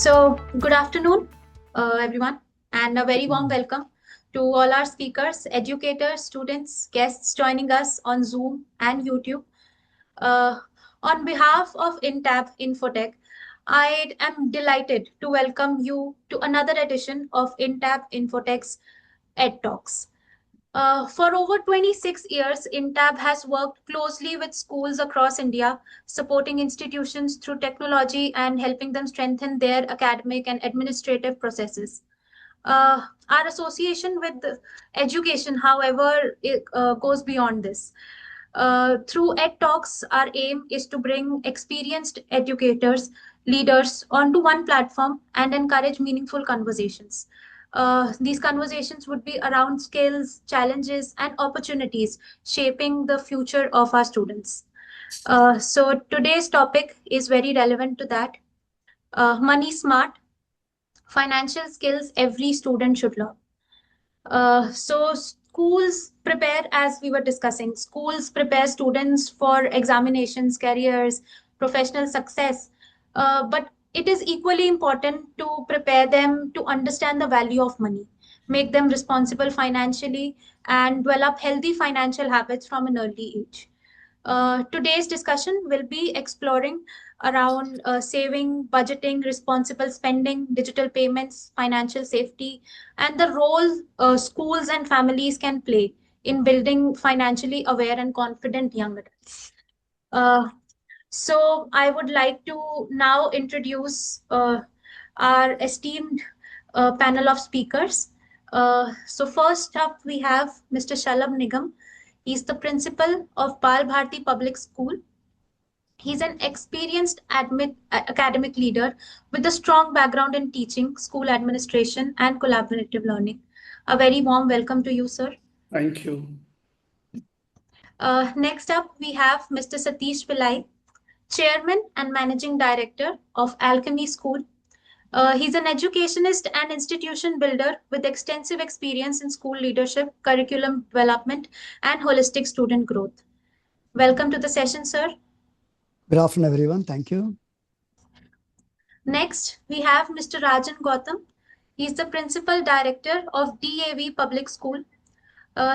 Good afternoon, everyone, and a very warm welcome to all our speakers, educators, students, guests joining us on Zoom and YouTube. Uh, on behalf of Entab Infotech, I am delighted to welcome you to another edition of Entab Infotech's EdTalks. For over 26 years, Entab has worked closely with schools across India, supporting institutions through technology and helping them strengthen their academic and administrative processes. Our association with education, however, goes beyond this. Through EdTalks, our aim is to bring experienced educators, leaders onto one platform and encourage meaningful conversations. These conversations would be around skills, challenges, and opportunities shaping the future of our students. So today's topic is very relevant to that. Money smart, financial skills every student should learn. So schools prepare, as we were discussing, schools prepare students for examinations, careers, professional success. But it is equally important to prepare them to understand the value of money, make them responsible financially, and develop healthy financial habits from an early age. Today's discussion will be exploring around saving, budgeting, responsible spending, digital payments, financial safety, and the role schools and families can play in building financially aware and confident young adults. Uh, so I would like to now introduce our esteemed panel of speakers. So first up, we have Mr. Shalab Nigam. He's the principal of Bal Bharti Public School. He's an experienced academic leader with a strong background in teaching, school administration, and collaborative learning. A very warm welcome to you, sir. Thank you. Next up, we have Mr. Satish Pillai, Chairman and Managing Director of Alchemy School. He's an educationist and institution builder with extensive experience in school leadership, curriculum development, and holistic student growth. Welcome to the session, sir. Good afternoon, everyone. Thank you. Next, we have Mr. Rajan Gautam. He's the Principal Director of DAV Public School.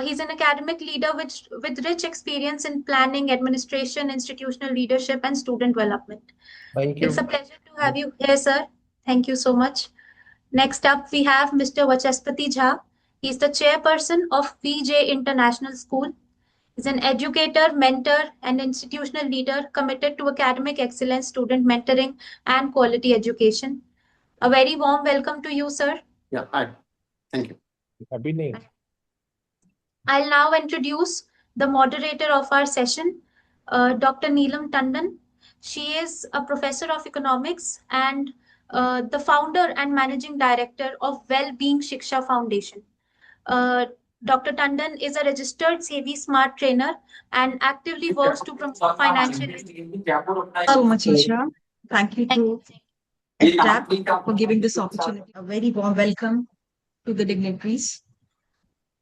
He's an academic leader with rich experience in planning, administration, institutional leadership, and student development. Thank you. It's a pleasure to have you here, sir. Thank you so much. Next up, we have Mr. Vachaspati Jha. He's the chairperson of VJ International School. He's an educator, mentor, and institutional leader committed to academic excellence, student mentoring, and quality education. A very warm welcome to you, sir. Yeah, hi. Thank you. Happy name. I'll now introduce the moderator of our session, Dr. Neelam Tandon. She is a professor of economics and the founder and managing director of Well-Being Shiksha Foundation. Dr. Tandon is a registered Sevi Smart trainer and actively works to promote financial education. So much, Isha. Thank you to Entab for giving this opportunity. A very warm welcome to the dignitaries.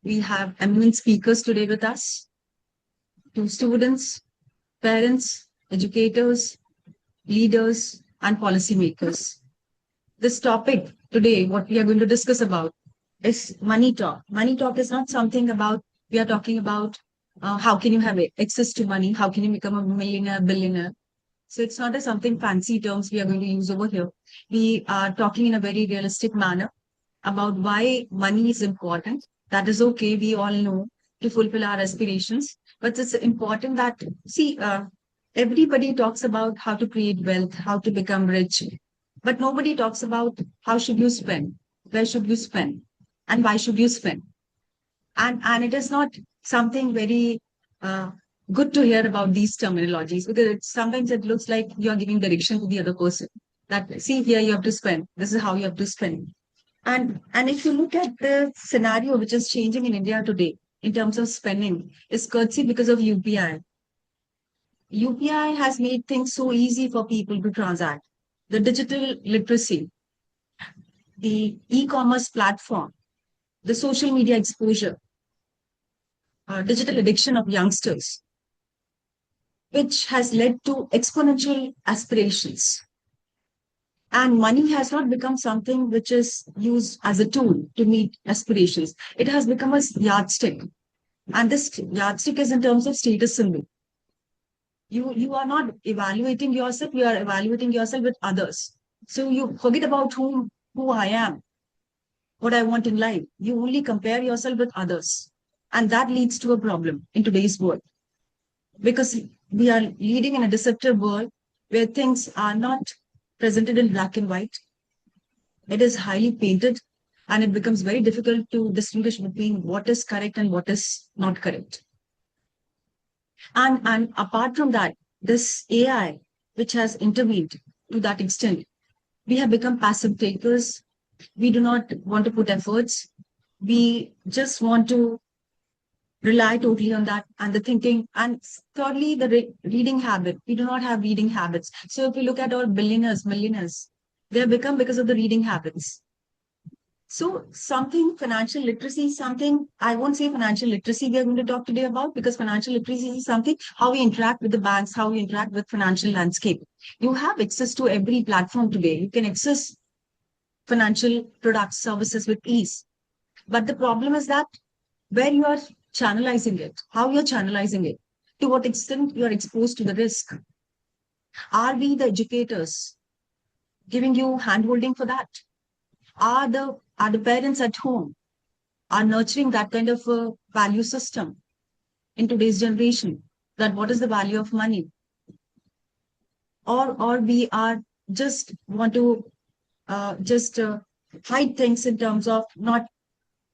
We have eminent speakers today with us, to students, parents, educators, leaders, and policymakers. This topic today, what we are going to discuss about, is money talk. Money talk is not something about, we are talking about how can you have access to money, how can you become a millionaire, billionaire. So it's not a something fancy terms we are going to use over here. We are talking in a very realistic manner about why money is important. That is okay, we all know, to fulfill our aspirations. But it's important that, everybody talks about how to create wealth, how to become rich. But nobody talks about how should you spend, where should you spend, and why should you spend. And it is not something very good to hear about these terminologies, because sometimes it looks like you are giving direction to the other person. That, see, here you have to spend. This is how you have to spend. And if you look at the scenario which is changing in India today in terms of spending, is courtesy because of UPI. UPI has made things so easy for people to transact. The digital literacy, the e-commerce platform, the social media exposure, digital addiction of youngsters, which has led to exponential aspirations. And money has not become something which is used as a tool to meet aspirations. It has become a yardstick. And this yardstick is in terms of status symbol. You are not evaluating yourself, you are evaluating yourself with others. So you forget about who I am, what I want in life. You only compare yourself with others. And that leads to a problem in today's world. Because we are leading in a deceptive world where things are not presented in black and white. It is highly painted, and it becomes very difficult to distinguish between what is correct and what is not correct. And apart from that, this AI, which has intervened to that extent, we have become passive takers. We do not want to put efforts. We just want to rely totally on that and the thinking. And thirdly, the reading habit. We do not have reading habits. So if we look at our billionaires, millionaires, they have become because of the reading habits. So something financial literacy, something I won't say financial literacy we are going to talk today about, because financial literacy is something how we interact with the banks, how we interact with financial landscape. You have access to every platform today. You can access financial products, services with ease. But the problem is that where you are channelizing it, how you're channelizing it, to what extent you are exposed to the risk. Are we the educators giving you handholding for that? Are the parents at home are nurturing that kind of a value system in today's generation, that what is the value of money? Or we are just want to just hide things in terms of not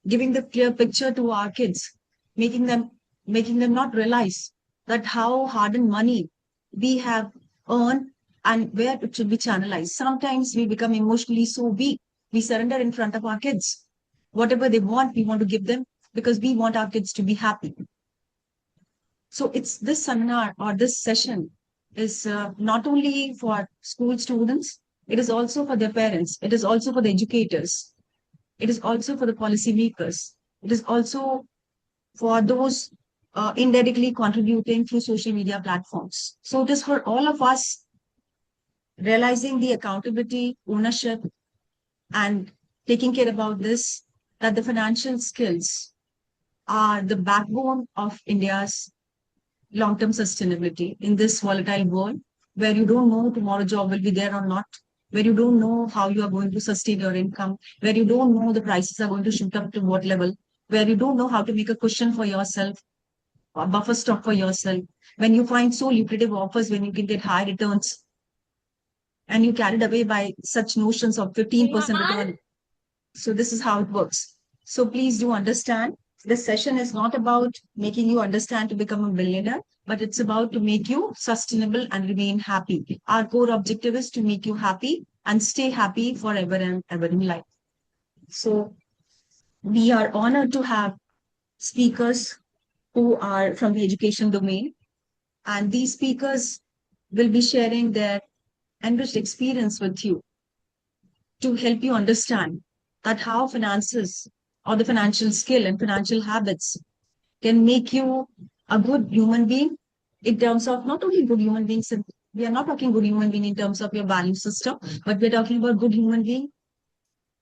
giving the clear picture to our kids, making them not realize that how hard-earned money we have earned and where it should be channelized. Sometimes we become emotionally so weak, we surrender in front of our kids. Whatever they want, we want to give them because we want our kids to be happy. So it's this seminar or this session is not only for school students, it is also for their parents, it is also for the educators, it is also for the policymakers, it is also for those indirectly contributing through social media platforms. So it is for all of us realizing the accountability, ownership, and taking care about this, that the financial skills are the backbone of India's long-term sustainability in this volatile world where you don't know tomorrow job will be there or not, where you don't know how you are going to sustain your income, where you don't know the prices are going to shoot up to what level, where you don't know how to make a cushion for yourself, a buffer stock for yourself, when you find so lucrative offers, when you can get high returns, and you carried away by such notions of 15% return. So this is how it works. So please do understand, this session is not about making you understand to become a billionaire, but it's about to make you sustainable and remain happy. Our core objective is to make you happy and stay happy forever and ever in life. So we are honored to have speakers who are from the education domain. And these speakers will be sharing their enriched experience with you to help you understand that how finances or the financial skill and financial habits can make you a good human being in terms of not only good human beings. We are not talking good human being in terms of your value system, but we're talking about good human being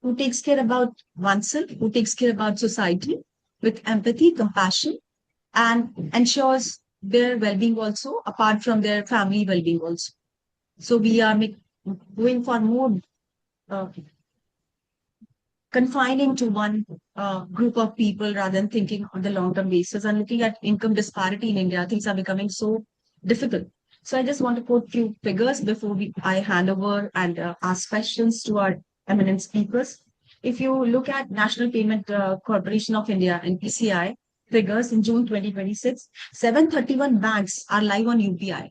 who takes care about oneself, who takes care about society with empathy, compassion, and ensures their well-being also, apart from their family well-being also. So we are going for more uh, confining to one group of people rather than thinking on the long-term basis and looking at income disparity in India. Things are becoming so difficult. So I just want to quote a few figures before I hand over and ask questions to our eminent speakers. If you look at National Payment Corporation of India and PCI figures in June 2026, 731 banks are live on UPI.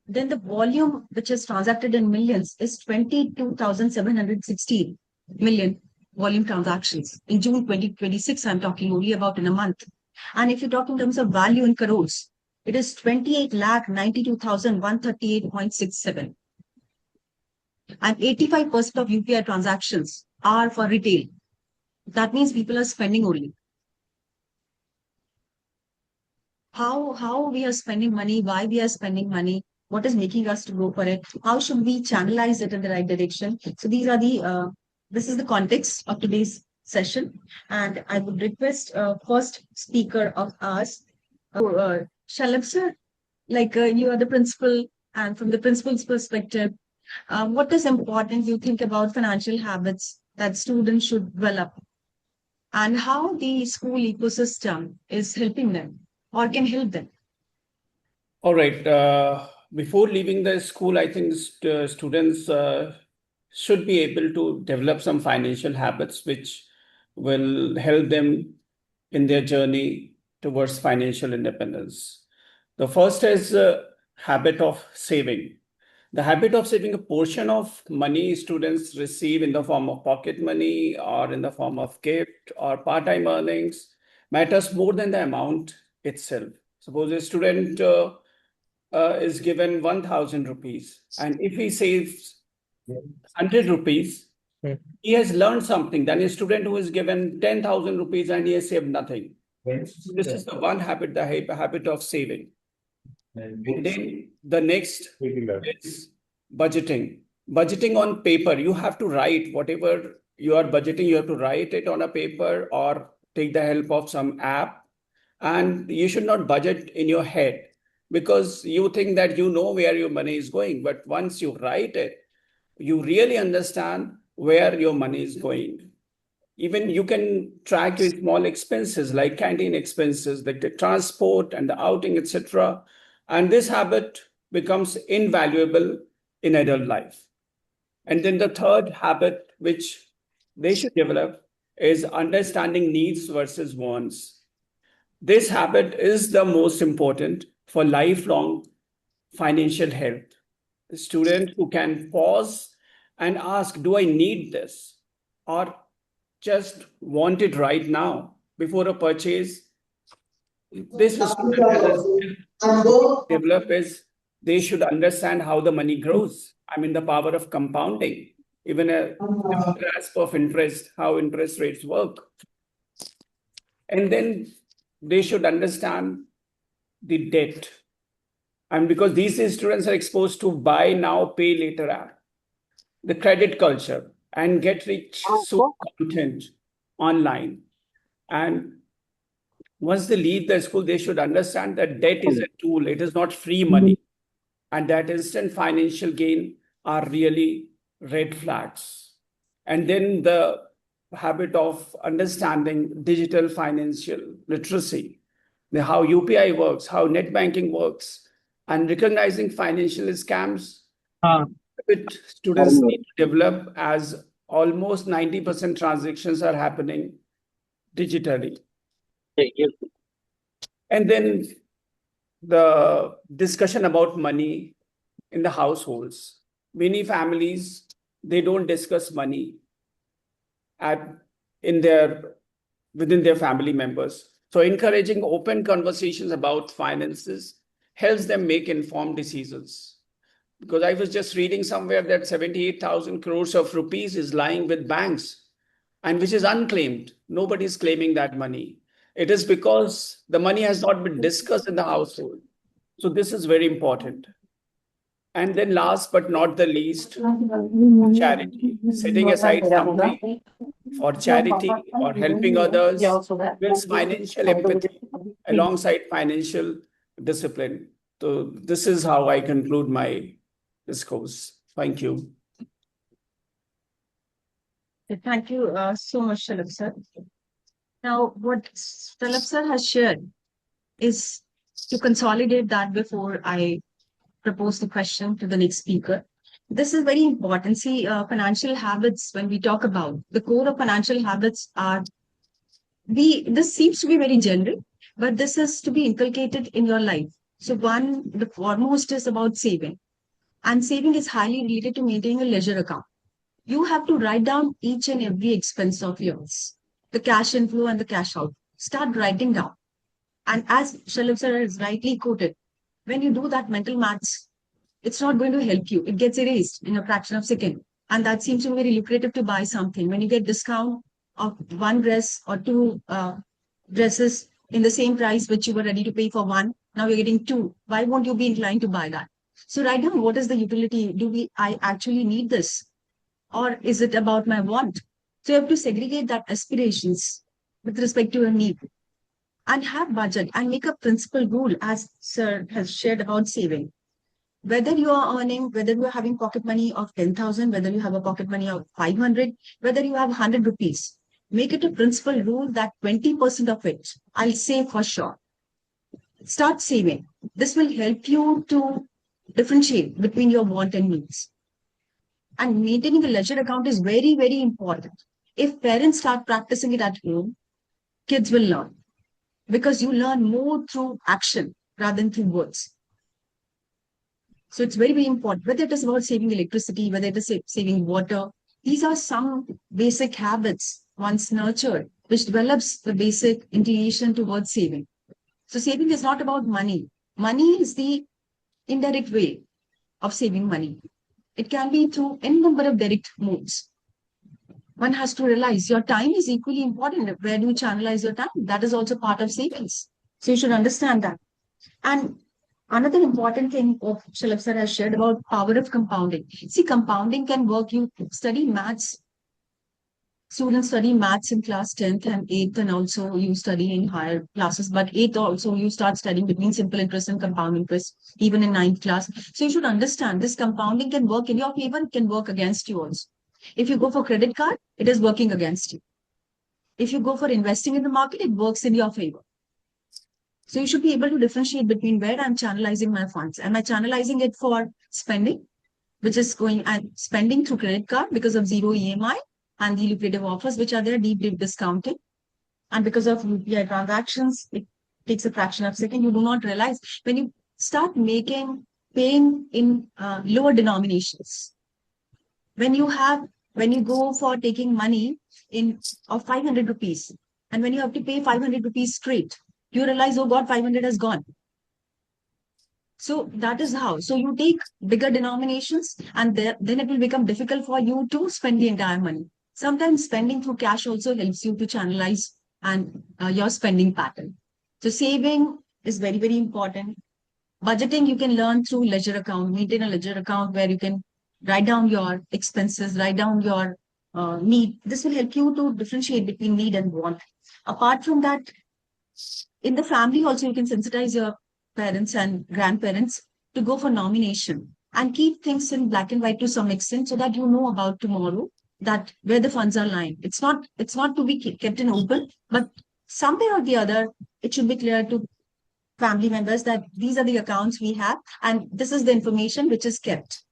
Then the volume which is transacted in millions is 22,716 million volume transactions. In June 2026, I'm talking only about in a month. And if you talk in terms of value in crores, it is 28,92,138.67. And 85% of UPI transactions are for retail. That means people are spending only. How we are spending money, why we are spending money, what is making us to go for it? How should we channelize it in the right direction? So these are this is the context of today's session. And I would request first speaker of ours, Shalab sir, you are the principal, and from the principal's perspective, what is important you think about financial habits that students should develop, and how the school ecosystem is helping them or can help them? All right. Before leaving the school, I think students should be able to develop some financial habits which will help them in their journey towards financial independence. The first is habit of saving. The habit of saving a portion of money students receive in the form of pocket money or in the form of gift or part-time earnings matters more than the amount itself. Suppose a student is given 1,000 rupees, and if he saves 100 rupees, he has learned something than a student who is given 10,000 rupees and he has saved nothing. This is the one habit, the habit of saving. And then the next is budgeting. Budgeting on paper. You have to write whatever you are budgeting, you have to write it on a paper or take the help of some app. And you should not budget in your head because you think that you know where your money is going. But once you write it, you really understand where your money is going. Even you can track your small expenses like canteen expenses, like the transport and the outing, etc. And this habit becomes invaluable in adult life. And then the third habit which they should develop is understanding needs versus wants. This habit is the most important for lifelong financial health. A student who can pause and ask, do I need this? Or just want it right now before a purchase? This develop is they should understand how the money grows. I mean, the power of compounding, even a grasp of interest, how interest rates work. And then they should understand the debt. And because these students are exposed to buy now, pay later app, the credit culture, and get rich soon content online. And once they leave the school, they should understand that debt is a tool. It is not free money. And that instant financial gain are really red flags. And then the habit of understanding digital financial literacy, how UPI works, how net banking works, and recognizing financial scams, which students need to develop, as almost 90% transactions are happening digitally. And then the discussion about money in the households. Many families, they don't discuss money within their family members. So encouraging open conversations about finances helps them make informed decisions. Because I was just reading somewhere that 78,000 crores of rupees is lying with banks, and which is unclaimed. Nobody is claiming that money. It is because the money has not been discussed in the household. So this is very important. And then last but not the least, charity. Setting aside something for charity or helping others builds financial empathy alongside financial discipline. So this is how I conclude my discourse. Thank you. Thank you so much, Shalab sir. Now, what Shalab sir has shared is to consolidate that before I propose the question to the next speaker. This is very important. See, financial habits, when we talk about the core of financial habits are, this seems to be very generic, but this is to be inculcated in your life. So the foremost is about saving. And saving is highly related to maintaining a leisure account. You have to write down each and every expense of yours, the cash inflow and the cash out. Start writing down. And as Shalab sir has rightly quoted, when you do that mental maths, it's not going to help you. It gets erased in a fraction of a second. And that seems to be very lucrative to buy something. When you get discount of one dress or two dresses in the same price which you were ready to pay for one, now you're getting two. Why won't you be inclined to buy that? So write down, what is the utility? I actually need this? Or is it about my want? So you have to segregate that aspirations with respect to your need, and have budget and make a principal rule, as sir has shared about saving. Whether you are earning, whether you are having pocket money of 10,000, whether you have a pocket money of 500, whether you have 100 rupees, make it a principal rule that 20% of it I'll save for sure. Start saving. This will help you to differentiate between your want and needs. And maintaining a ledger account is very, very important. If parents start practicing it at home, kids will learn, because you learn more through action rather than through words. So it's very, very important, whether it is about saving electricity, whether it is saving water. These are some basic habits once nurtured, which develops the basic inclination towards saving. So saving is not about money. Money is the indirect way of saving money. It can be through any number of direct modes. One has to realize your time is equally important. Where do you channelize your time? That is also part of savings. So you should understand that. And another important thing Shalabh sir has shared about power of compounding. See, compounding can work. You study maths. Students study maths in class 10th and 8th, and also you study in higher classes. But 8th also you start studying between simple interest and compound interest, even in 9th class. So you should understand this compounding can work in your favor, can work against you also. If you go for credit card, it is working against you. If you go for investing in the market, it works in your favor. So you should be able to differentiate between where I'm channelizing my funds. Am I channelizing it for spending, which is going and spending through credit card because of zero EMI and the lucrative offers which are there, deep discounting. And because of UPI transactions, it takes a fraction of a second. You do not realize when you start paying in lower denominations. When you go for taking money of 500 rupees, and when you have to pay 500 rupees straight, you realize, oh God, 500 has gone. So that is how. So you take bigger denominations, and then it will become difficult for you to spend the entire money. Sometimes spending through cash also helps you to channelize and your spending pattern. So saving is very, very important. Budgeting you can learn through ledger account. Maintain a ledger account where you can write down your expenses, write down your need. This will help you to differentiate between need and want. Apart from that, in the family also you can sensitize your parents and grandparents to go for nomination and keep things in black and white to some extent, so that you know about tomorrow, that where the funds are lying. It's not to be kept in open, but somewhere or the other, it should be clear to family members that these are the accounts we have, and this is the information which is kept.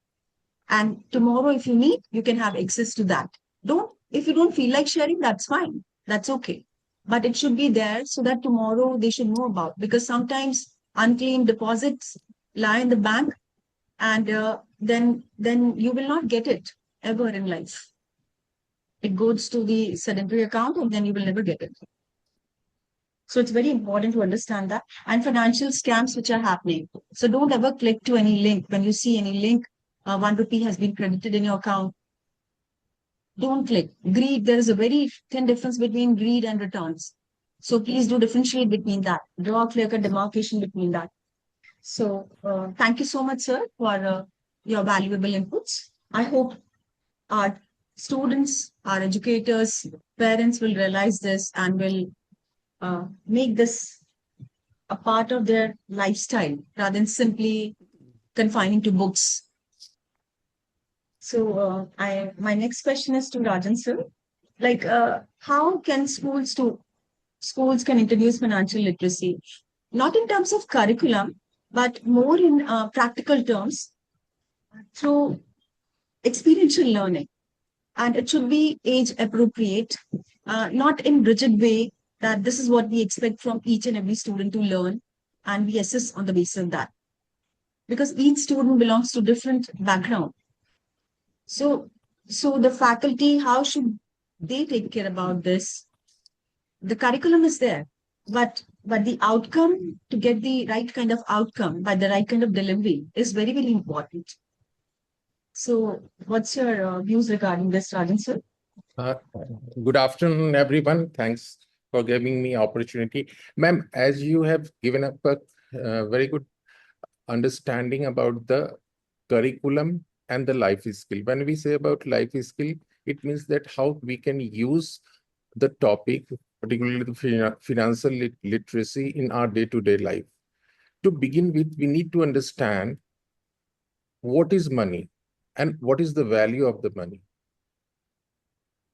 And tomorrow, if you need, you can have access to that. If you don't feel like sharing, that's fine. That's okay. But it should be there so that tomorrow they should know about, because sometimes unclaimed deposits lie in the bank, and then you will not get it ever in life. It goes to the sedentary account, and then you will never get it. So it's very important to understand that. And financial scams which are happening. So don't ever click to any link. When you see any link, 1 rupee has been credited in your account, don't click. Greed, there is a very thin difference between greed and returns. So please do differentiate between that. Draw a clear-cut demarcation between that. So thank you so much, sir, for your valuable inputs. I hope our students, our educators, parents will realize this and will make this a part of their lifestyle rather than simply confining to books. So my next question is to Rajan sir. Like, how can schools can introduce financial literacy, not in terms of curriculum, but more in practical terms through experiential learning, and it should be age appropriate, not in rigid way that this is what we expect from each and every student to learn, and we assess on the basis of that, because each student belongs to different background. So the faculty, how should they take care about this? The curriculum is there, but the outcome, to get the right kind of outcome by the right kind of delivery, is very, very important. So what's your views regarding this, Rajan sir? Good afternoon, everyone. Thanks for giving me opportunity. Ma'am, as you have given up a very good understanding about the curriculum and the life skill. When we say about life skill, it means that how we can use the topic, particularly the financial literacy in our day-to-day life. To begin with, we need to understand what is money and what is the value of the money.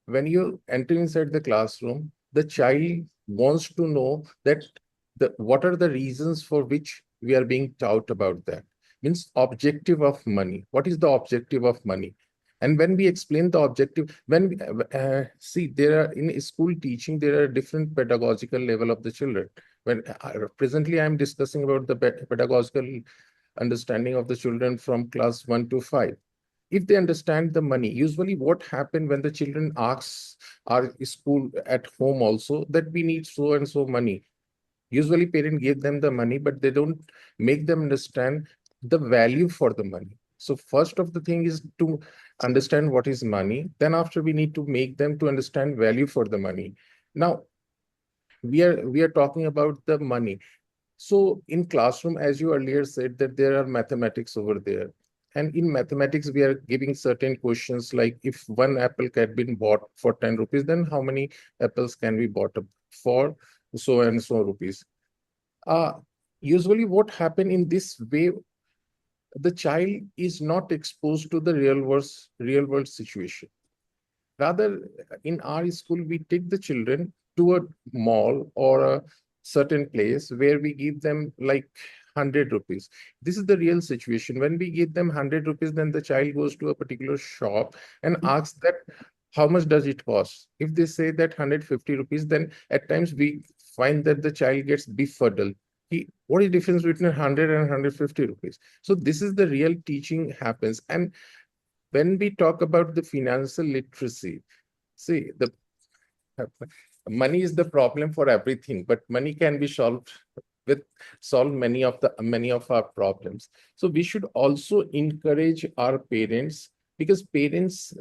When you enter inside the classroom, the child wants to know that what are the reasons for which we are being taught about that. Means objective of money. What is the objective of money? And when we explain the objective, when we, see, there are in school teaching, there are different pedagogical level of the children. When presently I am discussing about the pedagogical understanding of the children from class 1 to 5. If they understand the money, usually what happen when the children asks our school at home also that we need so and so money. Usually parents give them the money, but they don't make them understand the value for the money. So first of the thing is to understand what is money. Then after we need to make them to understand value for the money. Now we are talking about the money. So in classroom, as you earlier said, that there are mathematics over there. And in mathematics, we are giving certain questions like if one apple can be bought for 10 rupees, then how many apples can be bought for so and so rupees? Usually what happen in this way, the child is not exposed to the real world situation. Rather, in our school, we take the children to a mall or a certain place where we give them like 100 rupees. This is the real situation. When we give them 100 rupees, then the child goes to a particular shop and asks that how much does it cost? If they say that 150 rupees, then at times we find that the child gets befuddled. What is the difference between 100 and 150 rupees? So this is the real teaching happens. And when we talk about the financial literacy, see, the money is the problem for everything, but money can be solve many of our problems. So we should also encourage our parents, because parents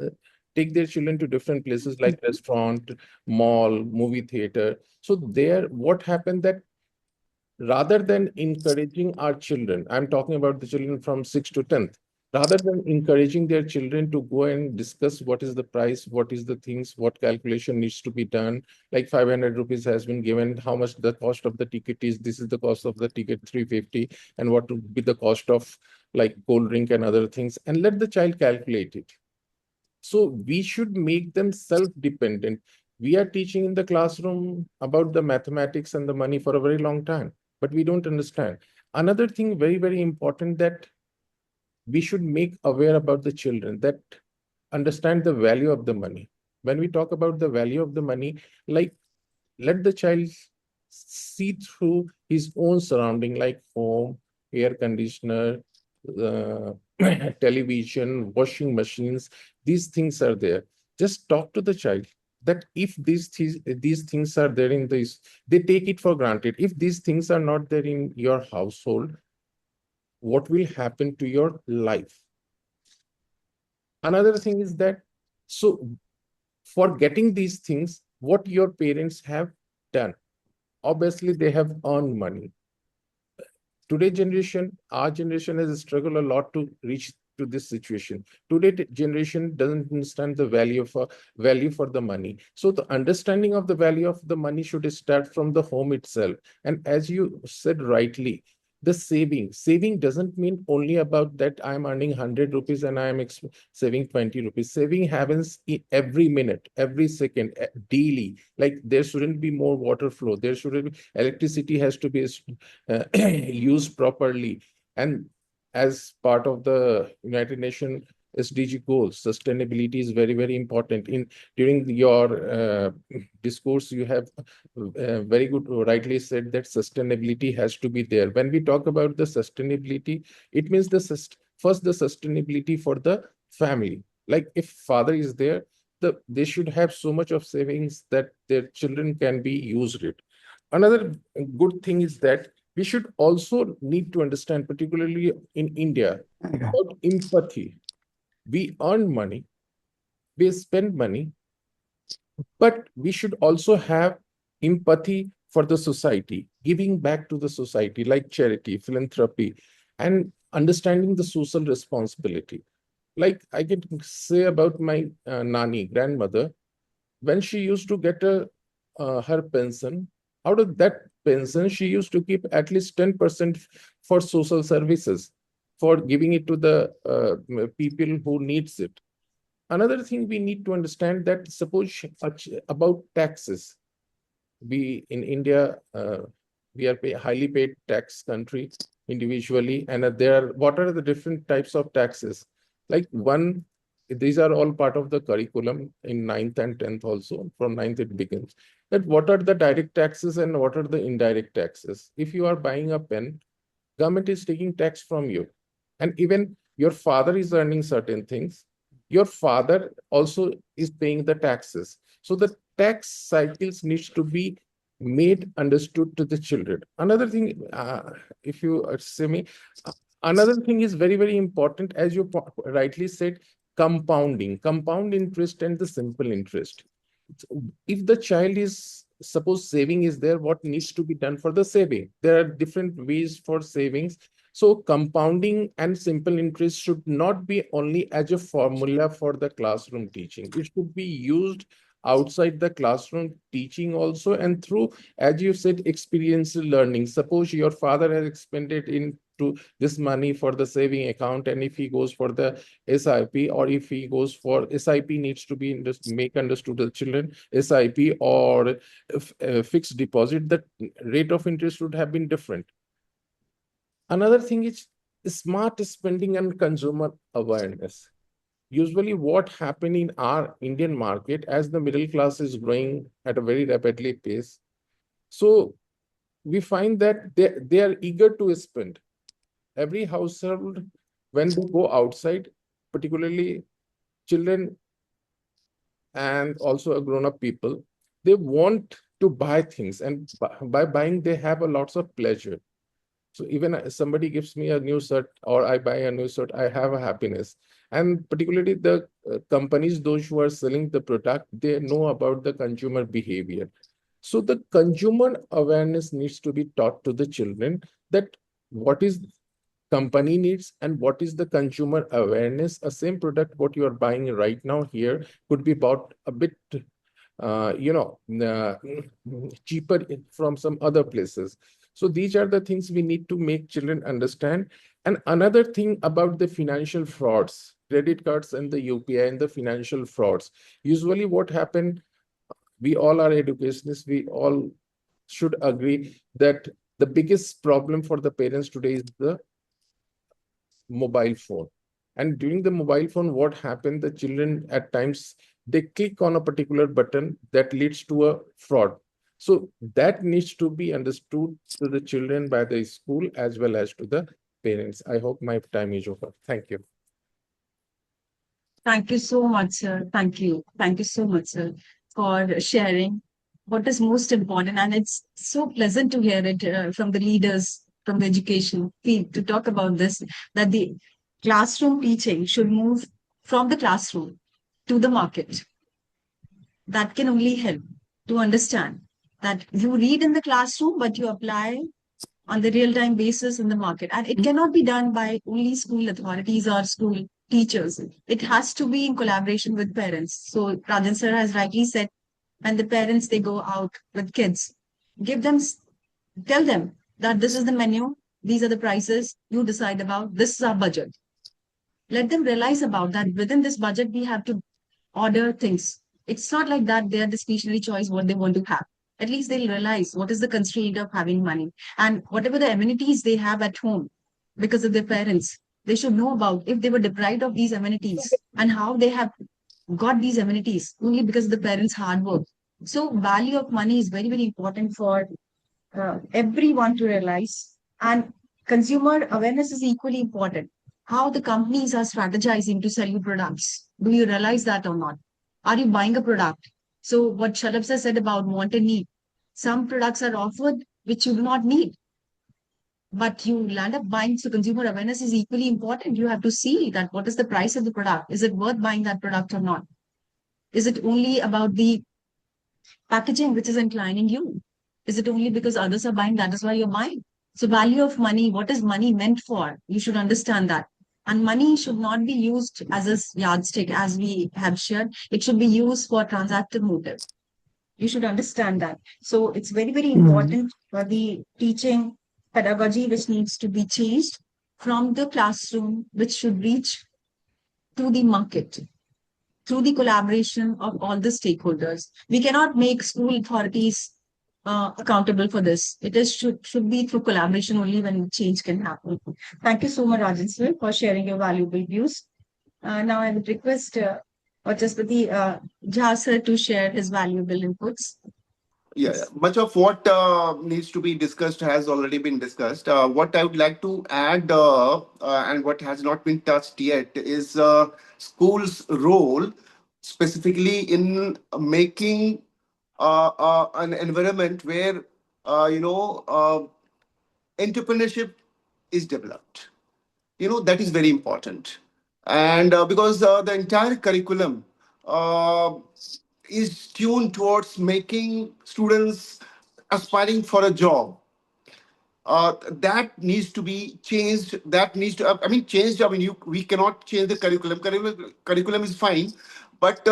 take their children to different places like restaurant, mall, movie theater. So there, what happened that rather than encouraging our children, I'm talking about the children from 6th to 10th, rather than encouraging their children to go and discuss what is the price, what is the things, what calculation needs to be done, like 500 rupees has been given, how much the cost of the ticket is, this is the cost of the ticket, 350, and what would be the cost of like cold drink and other things, and let the child calculate it. So we should make them self-dependent. We are teaching in the classroom about the mathematics and the money for a very long time, but we don't understand. Another thing very, very important that we should make aware about the children, that understand the value of the money. When we talk about the value of the money, like let the child see through his own surrounding, like home, air conditioner, uh, television, washing machines. These things are there. Just talk to the child that if these things are there in this, they take it for granted. If these things are not there in your household, what will happen to your life? Another thing is that, so for getting these things, what your parents have done, obviously they have earned money. Today generation, our generation has struggled a lot to reach to this situation. Today generation doesn't understand the value for the money. So the understanding of the value of the money should start from the home itself. And as you said rightly, the saving doesn't mean only about that I'm earning 100 rupees and I'm saving 20 rupees. Saving happens every minute, every second, daily. Like there shouldn't be more water flow. There shouldn't be, electricity has to be used properly. And as part of the United Nations SDG goals, sustainability is very, very important. During your discourse, you have very good, rightly said that sustainability has to be there. When we talk about the sustainability, it means first the sustainability for the family. Like if father is there, they should have so much of savings that their children can be used it. Another good thing is that we should also need to understand, particularly in India, about empathy. We earn money, we spend money, but we should also have empathy for the society, giving back to the society, like charity, philanthropy. and understanding the social responsibility. Like I can say about my nani, grandmother, when she used to get her pension, out of that pension, she used to keep at least 10% for social services, for giving it to the people who needs it. Another thing we need to understand that suppose about taxes, we in India, we are highly paid tax country individually, and what are the different types of taxes? Like one, these are all part of the curriculum in 9th and 10th also. From 9th it begins. That what are the direct taxes and what are the indirect taxes? If you are buying a pen, government is taking tax from you, and even your father is earning certain things, your father also is paying the taxes. So the tax cycles needs to be made understood to the children. Another thing, if you say me, another thing is very, very important, as you rightly said, compound interest and the simple interest. If the child is, suppose saving is there, what needs to be done for the saving? There are different ways for savings. So compounding and simple interest should not be only as a formula for the classroom teaching. It should be used outside the classroom teaching also, and through, as you said, experiential learning. Suppose your father has expended into this money for the saving account, and if he goes for the SIP, or if he goes for SIP, needs to be make understood to the children, SIP or fixed deposit, the rate of interest would have been different. Another thing is smart spending and consumer awareness. Usually what happen in our Indian market, as the middle class is growing at a very rapidly pace, so we find that they are eager to spend. Every household, when they go outside, particularly children and also grown-up people, they want to buy things, and by buying they have a lots of pleasure. So even somebody gives me a new shirt or I buy a new shirt, I have a happiness. And particularly the companies, those who are selling the product, they know about the consumer behavior. So the consumer awareness needs to be taught to the children, that what is company needs and what is the consumer awareness. A same product, what you are buying right now here, could be bought a bit cheaper from some other places. So these are the things we need to make children understand. And another thing about the financial frauds, credit cards and the UPI and the financial frauds. Usually what happened, we all are educationists, we all should agree that the biggest problem for the parents today is the mobile phone. And during the mobile phone, what happened, the children at times, they click on a particular button that leads to a fraud. So that needs to be understood to the children by the school as well as to the parents. I hope my time is over. Thank you. Thank you so much, sir. Thank you. Thank you so much, sir, for sharing what is most important. And it's so pleasant to hear it from the leaders, from the education field, to talk about this, that the classroom teaching should move from the classroom to the market. That can only help to understand that you read in the classroom, but you apply on the real-time basis in the market. And it cannot be done by only school authorities or school teachers. It has to be in collaboration with parents. So Rajan sir has rightly said, when the parents, they go out with kids, give them, tell them that this is the menu, these are the prices, you decide about, this is our budget. Let them realize about that within this budget, we have to order things. It's not like that they are discretionary choice what they want to have. At least they'll realize what is the constraint of having money, and whatever the amenities they have at home because of their parents, they should know about if they were deprived of these amenities and how they have got these amenities only because of the parents' hard work. So value of money is very, very important for everyone to realize. And consumer awareness is equally important. How the companies are strategizing to sell you products. Do you realize that or not? Are you buying a product? So what Shalabsa said about want and need. Some products are offered which you do not need, but you land up buying. So consumer awareness is equally important. You have to see that what is the price of the product? Is it worth buying that product or not? Is it only about the packaging which is inclining you? Is it only because others are buying, that is why you're buying? So value of money, what is money meant for? You should understand that. And money should not be used as a yardstick, as we have shared. It should be used for transactive motive. You should understand that. So it's very, very important for the teaching pedagogy, which needs to be changed from the classroom, which should reach to the market through the collaboration of all the stakeholders. We cannot make school authorities accountable for this. It is should be through collaboration only when change can happen. Thank you so much, Rajan sir, for sharing your valuable views. Now I would request Vachaspati Jha sir to share his valuable inputs. Yeah, much of what needs to be discussed has already been discussed. What I would like to add, and what has not been touched yet, is school's role, specifically in making an environment where entrepreneurship is developed. That is very important, and because the entire curriculum uh, is tuned towards making students aspiring for a job, that needs to be changed. That needs to, I mean, changed. I mean, we cannot change the curriculum. Curriculum is fine, but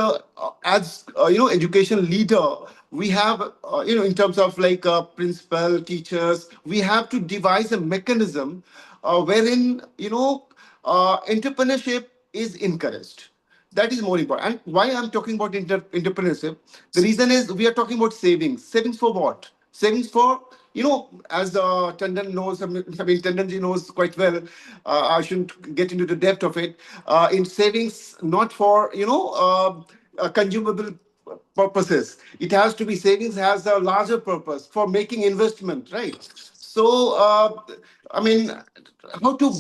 as education leader, we have in terms of like principal, teachers, we have to devise a mechanism wherein entrepreneurship is encouraged. That is more important. And why I'm talking about entrepreneurship, the reason is we are talking about savings. Savings for what? Savings for, as Tandon knows, I mean, Tandonji knows quite well. I shouldn't get into the depth of it. In savings, not for, consumable purposes. It has to be, savings has a larger purpose for making investment, right? So, I mean, how to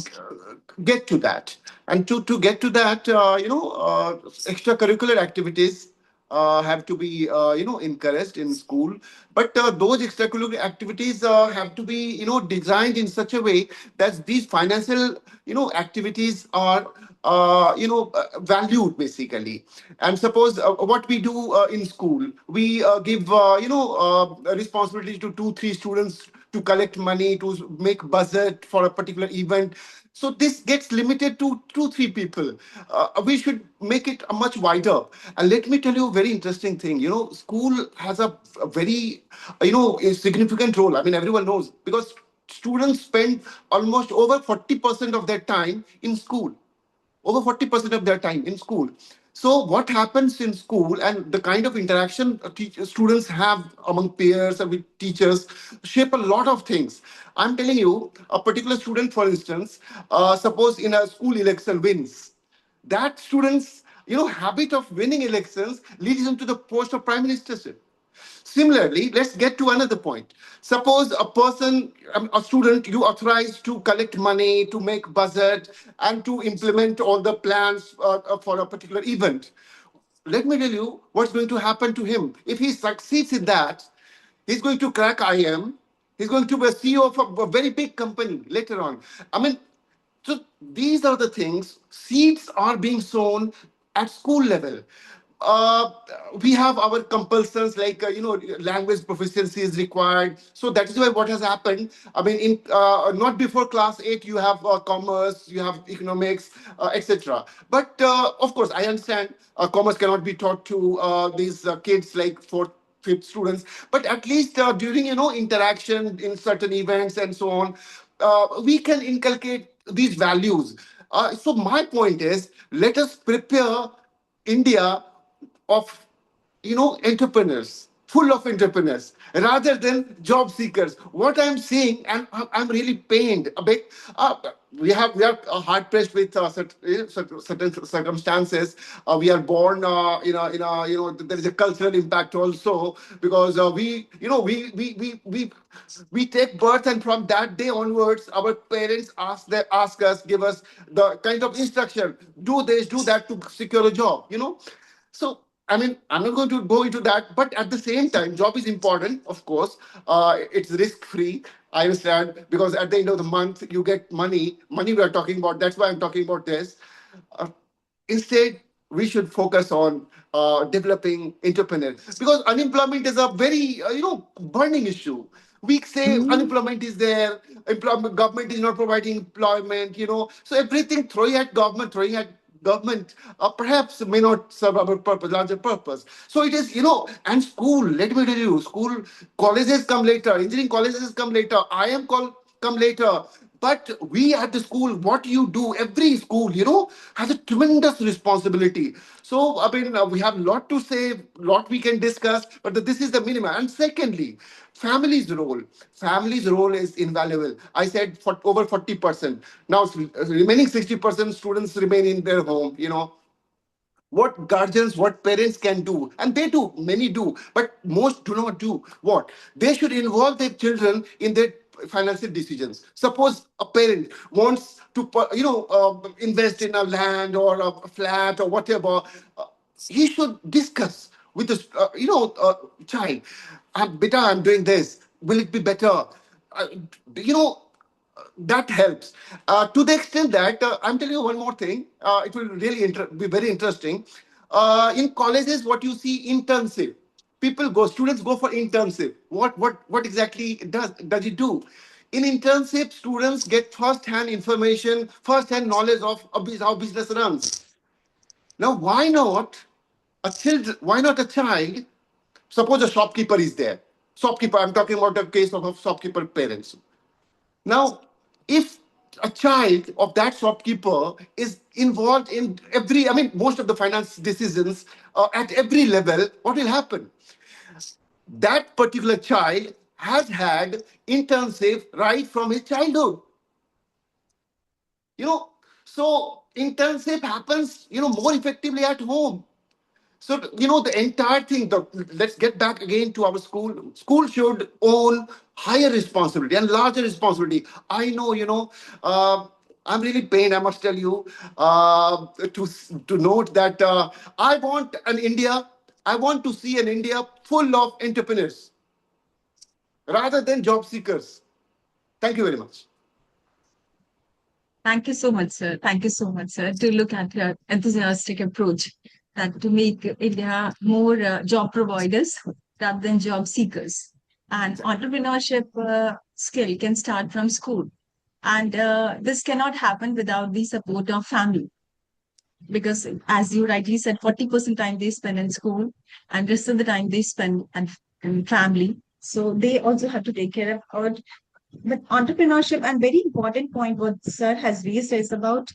get to that? And to get to that, extracurricular activities have to be encouraged in school, but those extracurricular activities have to be designed in such a way that these financial activities are valued basically. And suppose what we do in school, we give responsibility to 2 3 students to collect money, to make budget for a particular event. So this gets limited to 2 3 people. We should make it a much wider. And let me tell you a very interesting thing. School has a very a significant role. I mean, everyone knows, because students spend almost over 40% of their time in school, over 40% of their time in school. So what happens in school and the kind of interaction students have among peers and with teachers shape a lot of things. I'm telling you, a particular student, for instance, suppose in a school election wins, that student's habit of winning elections leads him to the post of prime ministership. Similarly, let's get to another point. Suppose a person, a student, you authorize to collect money, to make budget, and to implement all the plans for a particular event. Let me tell you what's going to happen to him. If he succeeds in that, he's going to crack IM. He's going to be a CEO of a very big company later on. I mean, so these are the things. Seeds are being sown at school level. Uh, we have our compulsions like language proficiency is required. So that is why what has happened. I mean, in not before class 8 you have commerce, you have economics, etc. But of course, I understand commerce cannot be taught to these kids like fourth, fifth students. But at least during interaction in certain events and so on, we can inculcate these values. So my point is, let us prepare India of entrepreneurs, full of entrepreneurs, rather than job seekers. What I'm seeing, and I'm really pained a bit. We are hard pressed with certain circumstances. We are born there is a cultural impact also, because we take birth, and from that day onwards our parents ask us, give us the kind of instruction, do this, do that to secure a job. So, I mean, I'm not going to go into that, but at the same time, job is important, of course. It's risk-free. I understand, because at the end of the month, you get money. Money we are talking about. That's why I'm talking about this. Uh, Instead, we should focus on developing entrepreneurs, because unemployment is a very burning issue. We say unemployment is there, employment, government is not providing employment, so everything throwing at government perhaps may not serve our purpose, larger purpose. So it is, and school, let me tell you, school, colleges come later, engineering colleges come later, come later. But we at the school, what you do, every school, has a tremendous responsibility. So, I mean, we have a lot to say, lot we can discuss, but this is the minimum. And secondly, family's role. Family's role is invaluable. I said for over 40%. Now, remaining 60% students remain in their home, what guardians, what parents can do, and they do, many do, but most do not do. What they should involve their children in their financial decisions. Suppose a parent wants to invest in a land or a flat or whatever, he should discuss with the child, beta, I'm doing this, will it be better? uh, you know that helps to the extent that I'm telling you one more thing. It will really be very interesting. In colleges, what you see, internship. Students go for internship. What exactly does it do? In internship, students get first-hand information, first-hand knowledge of how business runs. Now, why not a child? Suppose a shopkeeper is there. Shopkeeper, I'm talking about a case of a shopkeeper parents. Now, if a child of that shopkeeper is involved in most of the finance decisions at every level, what will happen? That particular child has had internship right from his childhood. You know, so internship happens, more effectively at home. So, the entire thing, let's get back again to our school. School should own higher responsibility and larger responsibility. I know, I'm really pained, I must tell you, to note that I want to see an India full of entrepreneurs rather than job seekers. Thank you very much. Thank you so much, sir. Thank you so much, sir, to look at your enthusiastic approach that to make India more job providers rather than job seekers. And entrepreneurship skill can start from school. And this cannot happen without the support of family. Because as you rightly said, 40% time they spend in school and rest of the time they spend in family. So they also have to take care of our but entrepreneurship, and very important point what sir has raised is about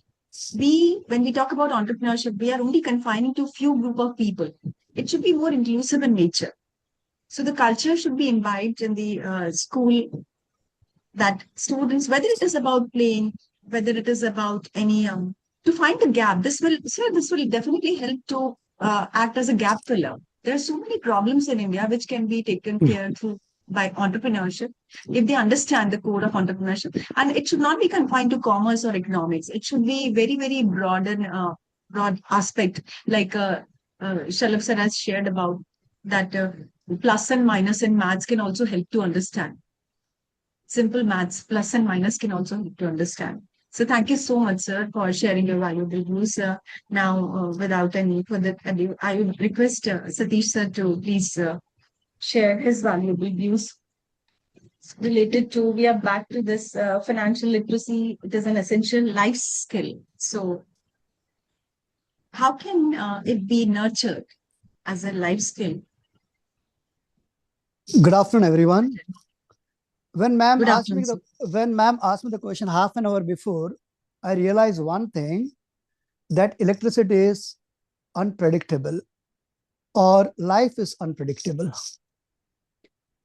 when we talk about entrepreneurship, we are only confining to few group of people. It should be more inclusive in nature. So the culture should be imbibed in the school that students, whether it is about playing, whether it is about any to find the gap. This will definitely help to act as a gap filler. There are so many problems in India which can be taken care through by entrepreneurship if they understand the core of entrepreneurship. And it should not be confined to commerce or economics. It should be very, very broad and broad aspect, like Shalabh sir has shared about that plus and minus in maths can also help to understand. Simple maths, plus and minus can also help to understand. So thank you so much, sir, for sharing your valuable views. Now, without any further ado, I would request Satish sir to please share his valuable views related to, we are back to this financial literacy. It is an essential life skill. So how can it be nurtured as a life skill? Good afternoon, everyone. When ma'am Good asked me afternoon, when ma'am asked me the question half an hour before, I realized one thing, that electricity is unpredictable, or life is unpredictable.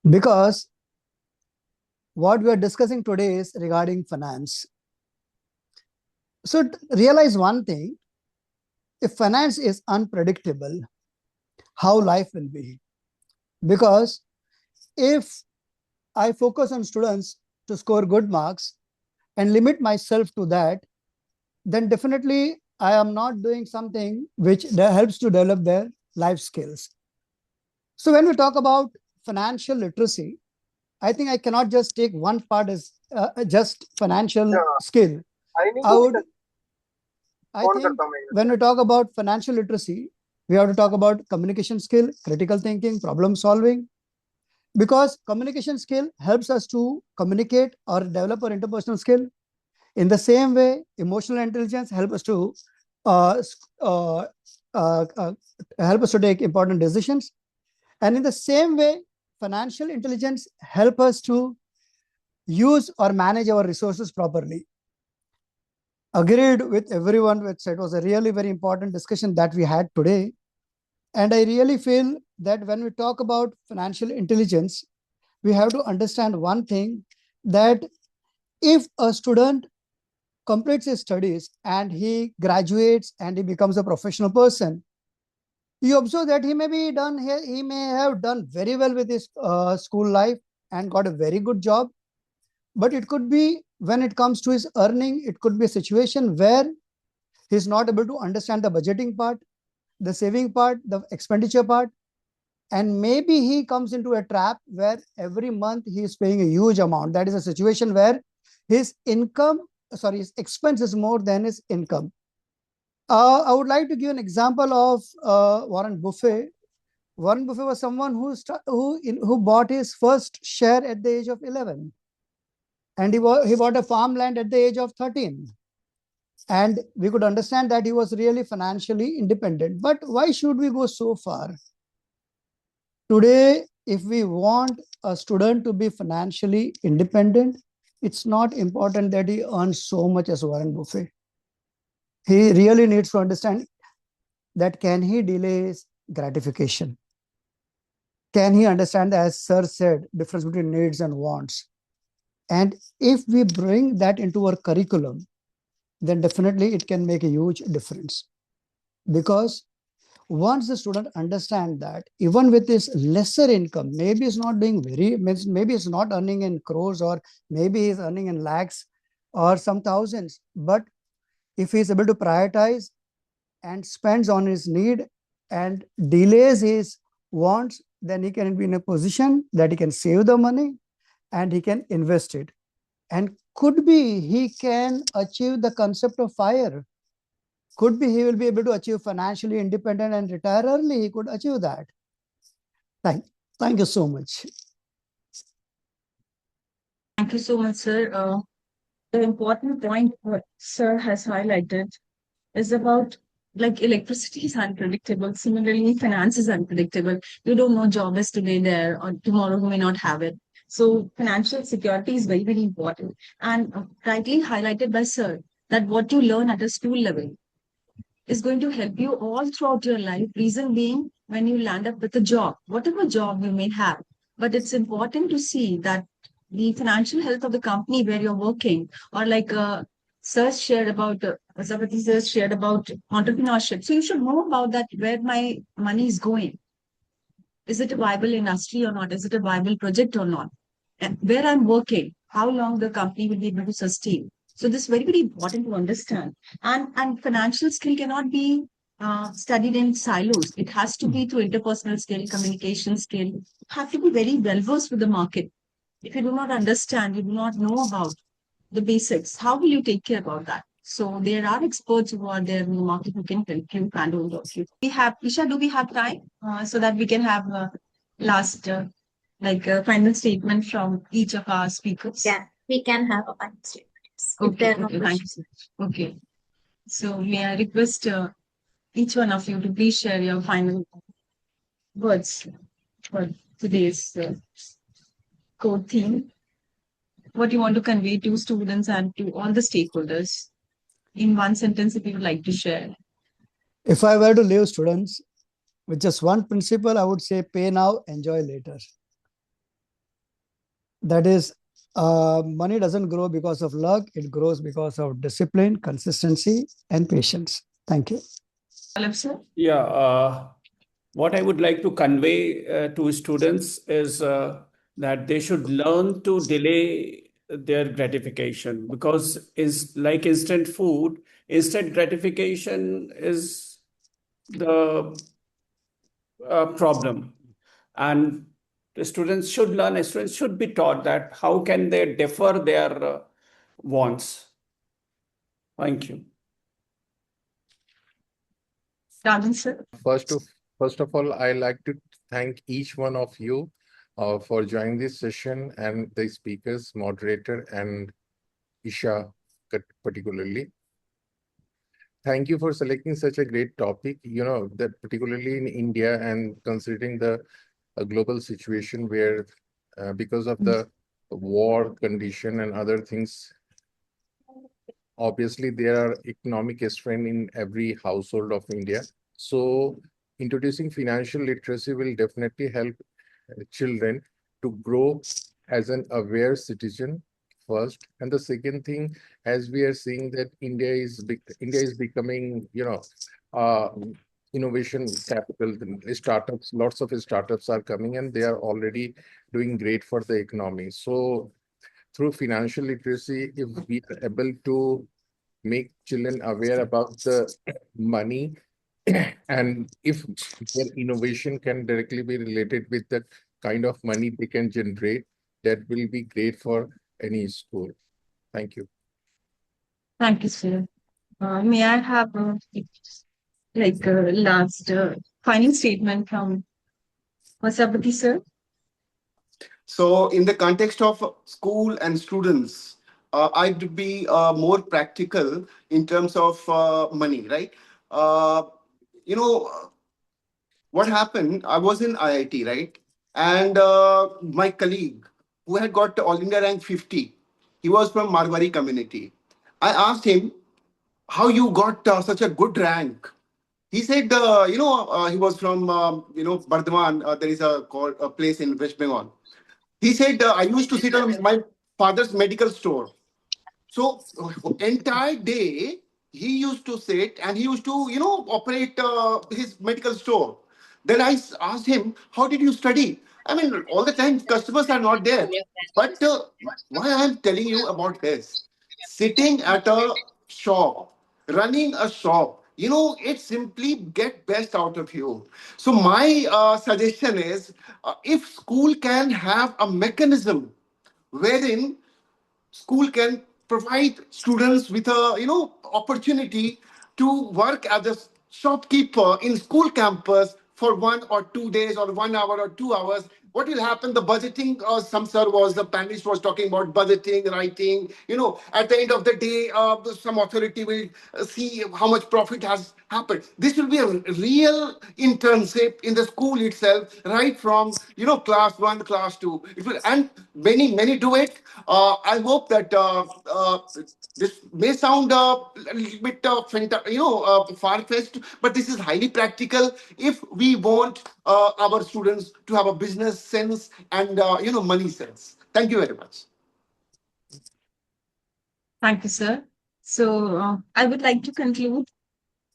Because what we are discussing today is regarding finance. So realize one thing, if finance is unpredictable, how life will be? Because if I focus on students to score good marks and limit myself to that, then definitely I am not doing something which helps to develop their life skills. So when we talk about financial literacy, I think I cannot just take one part as just financial skill. I think when we talk about financial literacy, we have to talk about communication skill, critical thinking, problem solving, because communication skill helps us to communicate or develop our interpersonal skill. In the same way, emotional intelligence help us to uh, uh, uh, uh, help us to take important decisions. And in the same way, financial intelligence help us to use or manage our resources properly. Agreed with everyone, which it was a really very important discussion that we had today. And I really feel that when we talk about financial intelligence, we have to understand one thing, that if a student completes his studies and he graduates and he becomes a professional person, you observe that he may have done very well with his school life and got a very good job. But it could be, when it comes to his earning, it could be a situation where he's not able to understand the budgeting part, the saving part, the expenditure part. And maybe he comes into a trap where every month he is paying a huge amount. That is a situation where his expense is more than his income. I would like to give an example of Warren Buffett. Warren Buffett was someone who bought his first share at the age of 11. And he bought a farmland at the age of 13. And we could understand that he was really financially independent. But why should we go so far? Today, if we want a student to be financially independent, it's not important that he earns so much as Warren Buffett. He really needs to understand that can he delay his gratification? Can he understand, as Sir said, difference between needs and wants? And if we bring that into our curriculum, then definitely it can make a huge difference. Because once the student understands that even with this lesser income, maybe it's not doing maybe it's not earning in crores, or maybe he's earning in lakhs or some thousands, but if he's able to prioritize and spends on his need and delays his wants, then he can be in a position that he can save the money and he can invest it. And could be he can achieve the concept of fire. Could be he will be able to achieve financially independent and retire early. He could achieve that. Thank you so much. Thank you so much, sir. The important point what sir has highlighted is about, like, electricity is unpredictable. Similarly, finance is unpredictable. You don't know job is today there or tomorrow you may not have it. So financial security is very, very important. And rightly highlighted by sir that what you learn at a school level is going to help you all throughout your life. Reason being, when you land up with a job, whatever job you may have, but it's important to see that the financial health of the company where you're working, or like Sir shared about, Zabati Sir shared about entrepreneurship. So you should know about that, where my money is going. Is it a viable industry or not? Is it a viable project or not? And where I'm working, how long the company will be able to sustain. So this is very, very important to understand. And financial skill cannot be studied in silos. It has to be through interpersonal skill, communication skill. You have to be very well versed with the market. If you do not understand, you do not know about the basics, how will you take care about that? So there are experts who are there in the market who can help you and hold of you. We have, Isha, do we have time so that we can have last final statement from each of our speakers? Yeah, we can have a final statement. If Okay, there are no okay, thank you questions. so much. Okay. So may I request each one of you to please share your final words for today's core theme. What you want to convey to students and to all the stakeholders in one sentence, if you would like to share. If I were to leave students with just one principle, I would say pay now, enjoy later. That is, money doesn't grow because of luck. It grows because of discipline, consistency, and patience. Thank you. Alap sir? Yeah, what I would like to convey to students is that they should learn to delay their gratification, because is like instant food, instant gratification is the problem. And the students should be taught that how can they defer their wants. Thank you. Rajan sir. First of all, I like to thank each one of you for joining this session, and the speakers, moderator, and Isha particularly. Thank you for selecting such a great topic, that particularly in India and considering the global situation where because of the war condition and other things, obviously there are economic strain in every household of India. So introducing financial literacy will definitely help children to grow as an aware citizen first. And the second thing, as we are seeing that India is becoming, uh, innovation capital. Startups, lots of startups are coming, and they are already doing great for the economy. So through financial literacy, if we are able to make children aware about the money, and if their innovation can directly be related with the kind of money they can generate, that will be great for any school. Thank you. Thank you, sir. May I have last final statement from Masabati sir? So, in the context of school and students, I'd be more practical in terms of money, right? Uh, you know, what happened? I was in IIT, right? And my colleague, who had got All India rank 50, he was from Marwari community. I asked him, how you got such a good rank? He said, he was from, Bardhaman. There is a place in West Bengal. He said, I used to sit on my father's medical store. So entire day he used to sit and he used to, operate his medical store. Then asked him, "How did you study?" I mean, all the time customers are not there. But why I'm telling you about this? Sitting at a shop, running a shop, it simply get best out of you. So my suggestion is, if school can have a mechanism wherein school can provide students with a opportunity to work as a shopkeeper in school campus for 1 or 2 days or 1 hour or 2 hours. What will happen? The budgeting, some sir was the panelist was talking about budgeting, writing. At the end of the day, some authority will see how much profit has happened. This will be a real internship in the school itself, right from class one, class two. It will, and many do it. I hope that this may sound a little bit far-fetched, but this is highly practical if we want our students to have a business sense and money sense. Thank you very much. Thank you, sir. So I would like to conclude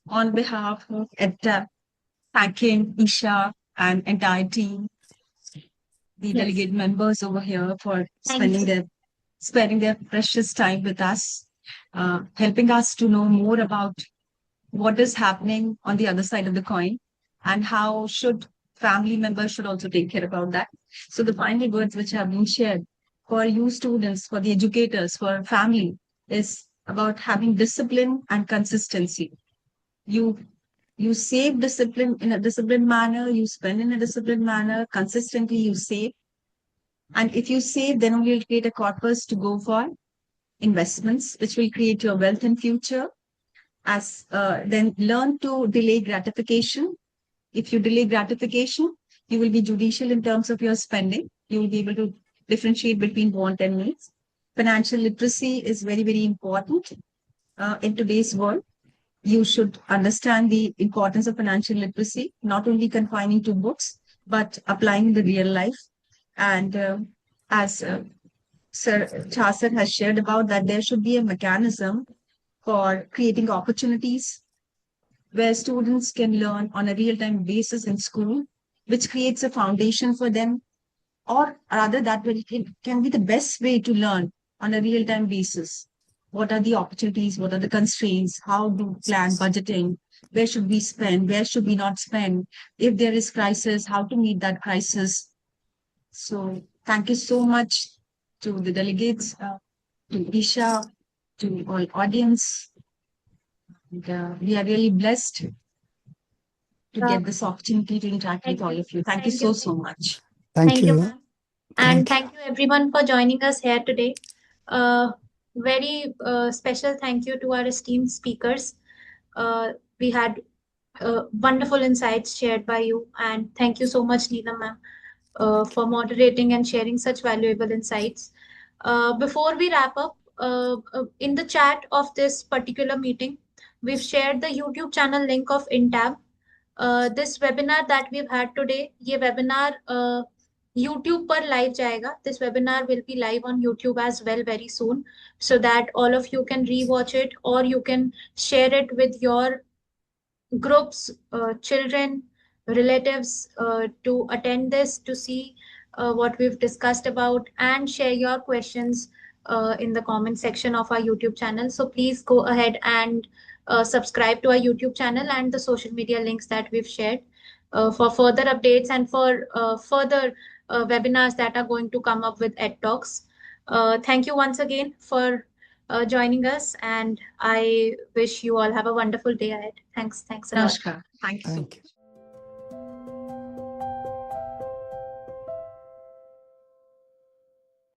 on behalf of EdTab, thanking Isha and entire team, the delegate members over here for spending their precious time with us, helping us to know more about what is happening on the other side of the coin and how should family members should also take care about that. So the final words which have been shared for you students, for the educators, for family is about having discipline and consistency. You you save discipline in a disciplined manner, you spend in a disciplined manner, consistently you save. And if you save, then only you'll create a corpus to go for investments, which will create your wealth in future. As then learn to delay gratification. If you delay gratification, you will be judicial in terms of your spending. You will be able to differentiate between want and needs. Financial literacy is very important in today's world. You should understand the importance of financial literacy, not only confining to books, but applying in the real life. And as Sir Chasar has shared about that, there should be a mechanism for creating opportunities where students can learn on a real-time basis in school, which creates a foundation for them, or rather that will, it can be the best way to learn on a real-time basis. What are the opportunities? What are the constraints? How to plan budgeting? Where should we spend? Where should we not spend? If there is crisis, how to meet that crisis? So thank you so much to the delegates, to Isha, to all audience. And, we are really blessed to get this opportunity to interact with all of you. Thank you so much. Thank you. ma'am. And thank you everyone for joining us here today. Very special thank you to our esteemed speakers. We had wonderful insights shared by you, and thank you so much, Neelam ma'am, for moderating and sharing such valuable insights. Before we wrap up, in the chat of this particular meeting, we've shared the YouTube channel link of Entab. This webinar that we've had today, ये webinar YouTube पर live जाएगा. This webinar will be live on YouTube as well very soon, so that all of you can rewatch it, or you can share it with your groups, children, relatives, to attend this, to see what we've discussed about, and share your questions in the comment section of our YouTube channel. So please go ahead and subscribe to our YouTube channel and the social media links that we've shared for further updates and for further webinars that are going to come up with EdTalks. Thank you once again for joining us, and I wish you all have a wonderful day ahead. Thanks a lot. Namaskar. Thank you so much.